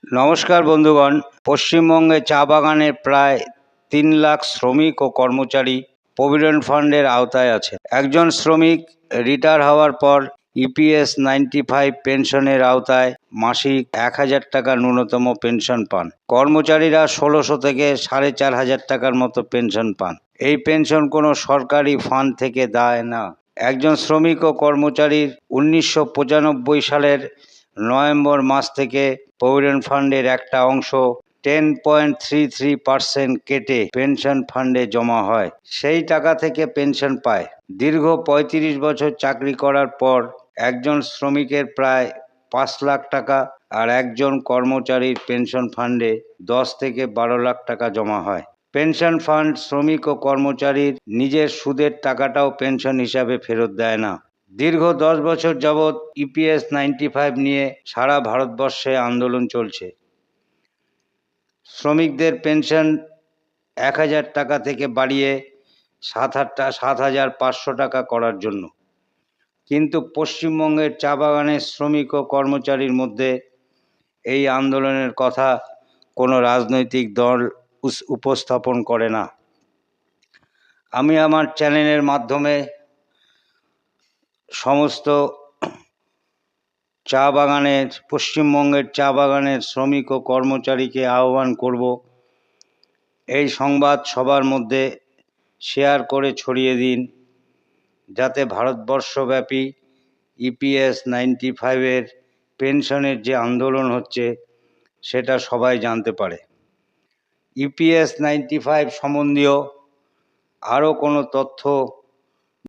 নমস্কার বন্ধুগণ। পশ্চিমবঙ্গে চা বাগানের প্রায় 3 লাখ শ্রমিক ও কর্মচারী প্রভিডেন্ট ফান্ডের আওতায় আছে। একজন শ্রমিক রিটায়ার হওয়ার পর ইপিএস 95 পেনশনের আওতায় মাসিক 1,000 টাকা ন্যূনতম পেনশন পান। কর্মচারীরা 1600 থেকে 4,500 টাকার মতো পেনশন পান। এই পেনশন কোনো সরকারি ফান্ড থেকে দেয় না। একজন শ্রমিক ও কর্মচারীর 1995 সালের নভেম্বর মাস থেকে প্রভিডেন্ট ফান্ডের একটা অংশ 10.33% কেটে পেনশন ফান্ডে জমা হয়। সেই টাকা থেকে পেনশন পায়। দীর্ঘ 35 বছর চাকরি করার পর একজন শ্রমিকের প্রায় 5 লাখ টাকা আর একজন কর্মচারীর পেনশন ফান্ডে 10 থেকে 12 লাখ টাকা জমা হয়। পেনশন ফান্ড শ্রমিক ও কর্মচারীর নিজের সুদের টাকাটাও পেনশন হিসাবে ফেরত দেয় না। দীর্ঘ 10 বছর যাবৎ ইপিএস 95 নিয়ে সারা ভারতবর্ষে আন্দোলন চলছে। শ্রমিকদের পেনশন 1,000 টাকা থেকে বাড়িয়ে 7,500 টাকা করার জন্য। কিন্তু পশ্চিমবঙ্গের চা বাগানের শ্রমিক ও কর্মচারীর মধ্যে এই আন্দোলনের কথা কোনো রাজনৈতিক দল উপস্থাপন করে না। আমি আমার চ্যানেলের মাধ্যমে সমস্ত পশ্চিমবঙ্গের চা বাগানের শ্রমিক ও কর্মচারীকে আহ্বান করব, এই সংবাদ সবার মধ্যে শেয়ার করে ছড়িয়ে দিন, যাতে ভারতবর্ষব্যাপী ইপিএস 95 পেনশনের যে আন্দোলন হচ্ছে সেটা সবাই জানতে পারে। ইপিএস 95 সম্বন্ধীয় আরও কোনো তথ্য